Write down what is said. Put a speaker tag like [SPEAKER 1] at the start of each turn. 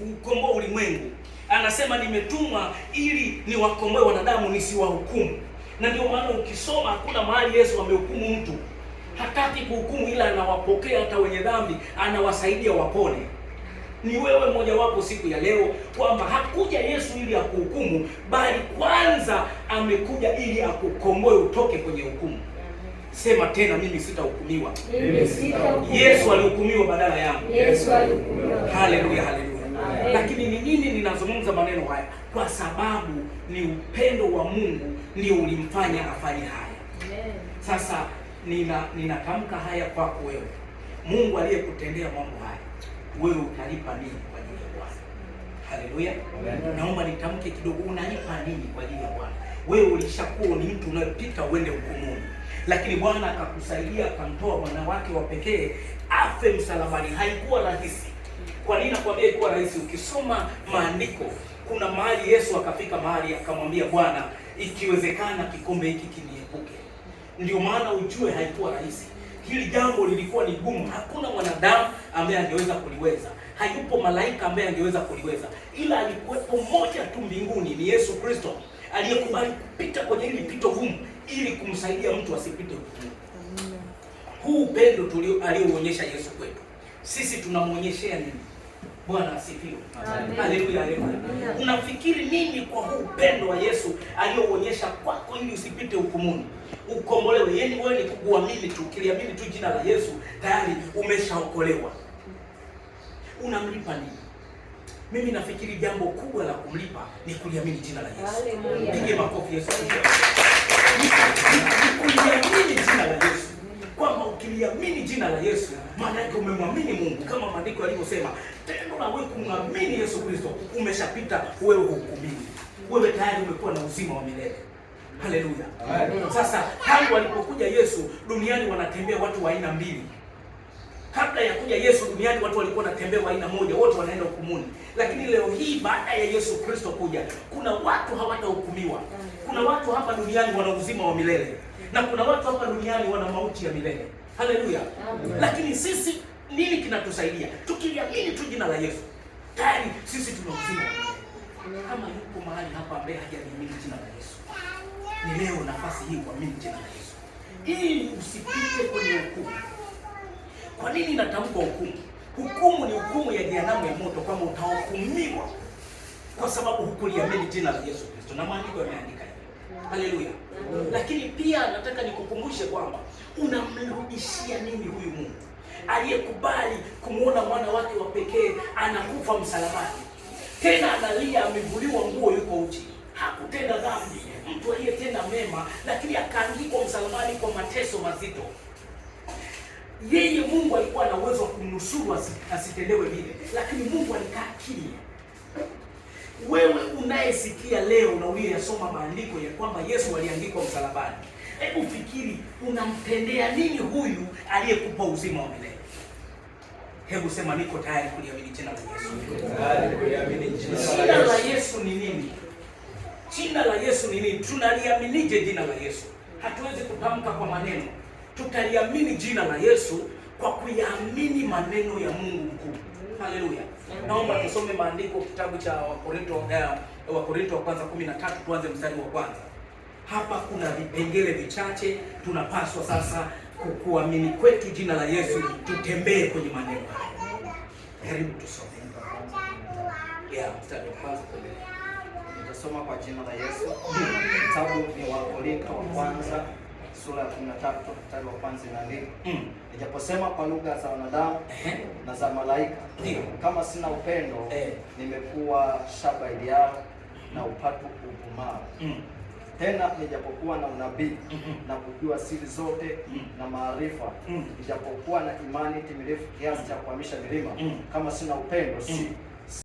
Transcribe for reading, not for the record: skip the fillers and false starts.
[SPEAKER 1] kukomboa ulimwengu. Anasema nimetumwa ili niwakomboe wanadamu, nisiwahukumu. Na ndio maana ukisoma hakuna mahali Yesu amehukumu mtu. Hataki kuhukumu, ila anawapokea hata wenye dhambi, anawasaidia wapone. Ni wewe mmoja wapo siku ya leo kwamba hakuja Yesu ili akuhukumu, bali kwanza amekuja ili akukomboe utoke kwenye hukumu. Sema tena, mimi sitahukumiwa. Yesu alihukumiwa badala yangu. Haleluya, haleluya. Lakini ni nini ninazungumza maneno haya? Kwa sababu ni upendo wa Mungu ndio ulimfanya afanye haya. Sasa ninatamka haya kwako wewe. Mungu aliyekutendea mambo haya, wewe utalipa nini kwa ajili ya Bwana? Haleluya. Naomba nitamke kidogo, unalipa nini kwa ajili ya Bwana? Wewe ulishakuwa ni mtu unayepita uende hukumuni, lakini Bwana akakusaidia, akamtoa mwana wake wa pekee afe msalabani. Haikuwa rahisi. Kwa nini nakwambia ilikuwa rahisi? Ukisoma maandiko, kuna mahali Yesu akafika mahali akamwambia Bwana, ikiwezekana kikombe hiki kiniepuke. Ndio maana ujue haikuwa rahisi. Hili jambo lilikuwa ni gumu. Hakuna mwanadamu ambaye angeweza kuliweza. Hayupo malaika ambaye angeweza kuliweza. Ila alikuwepo mmoja tu mbinguni, ni Yesu Kristo, aliyekubali kupita kwenye hili pito gumu ili kumsaidia mtu asipite hukumu. Huu upendo alioonyesha Yesu kwetu, sisi tunamuonyeshea nini? Bwana asifiwe. Haleluya, haleluya. Unafikiri nini kwa huu upendo wa Yesu alioonyesha kwako ili usipite hukumuni, ukombolewe? Yaani wewe ni kuamini tu, ukiliamini tu jina la Yesu tayari umeshaokolewa. Unamlipa nini? Mimi nafikiri jambo kubwa la kumlipa ni kuliamini jina la Yesu. Pige makofi Yesu. Kuliamini jina la Yesu. Kwamba ukiliamini jina la Yesu, maana yake umemwamini Mungu, kama maandiko yalivyosema, tendo la wewe kumwamini Yesu Kristo, umeshapita wewe hukumini. Wewe tayari umekuwa na uzima wa milele. Haleluya. Sasa tangu alipokuja Yesu duniani wanatembea watu wa aina mbili. Kabla ya kuja Yesu duniani watu walikuwa wanatembea wa aina moja, wote wanaenda hukumuni. Lakini leo hii baada ya Yesu Kristo kuja, kuna watu hawatahukumiwa. Kuna watu hapa duniani wana uzima wa milele, na kuna watu hapa duniani wana mauti ya milele. Haleluya. Lakini sisi nini kinatusaidia? Tukiliamini tu jina la Yesu, tayari sisi tuna uzima wa milele. Kama yuko mahali hapa ambaye hajaliamini jina la Yesu, ni leo nafasi hii kuamini jina la Yesu ili usipite kwenye hukumu. Kwa nini natamka hukumu? Hukumu ni hukumu ya jehanamu ya moto, kwamba utahukumiwa kwa sababu hukuliamini jina la Yesu Kristo, na maandiko yameandika hivyo. Haleluya. Lakini pia nataka nikukumbushe kwamba unamrudishia nini huyu Mungu aliyekubali kumuona mwana wake wa pekee anakufa msalabani, tena analia, amevuliwa nguo, yuko uchi, hakutenda dhambi, mtu aliyetenda mema, lakini akaangikwa msalabani kwa mateso mazito. Yeye Mungu alikuwa na uwezo wa kumnusuru asitendewe vile, lakini Mungu alikaa kimya. Wewe unayesikia leo na uliyesoma maandiko ya kwamba Yesu aliangikwa msalabani, hebu fikiri unamtendea nini huyu aliyekupa uzima wa milele? Hebu sema, niko tayari kuliamini jina la Yesu. Jina la Yesu ni nini? Jina la Yesu ni nini? Tunaliaminije jina la Yesu? Hatuwezi kutamka kwa maneno. Tutaliamini jina la Yesu kwa kuyaamini maneno ya Mungu mkuu. Haleluya. Naomba tusome maandiko, kitabu cha Wakorintho wa kwanza 13, tuanze mstari wa kwanza. Hapa kuna vipengele vichache tunapaswa sasa kuamini kwetu jina la Yesu, tutembee kwenye maneno haya. Karibu tusome. Mstari wa kwanza.
[SPEAKER 2] Nitasoma kwa jina la Yesu. Kitabu ni Wakorintho wa kwanza sura ya 13 mstari wa kwanza inaandika, nijaposema kwa lugha za wanadamu na za malaika, kama sina upendo, nimekuwa shaba iliyao na upatu uvumao. Tena nijapokuwa na unabii na kujua siri zote na maarifa, nijapokuwa na imani timilifu kiasi cha kuhamisha milima, kama sina upendo si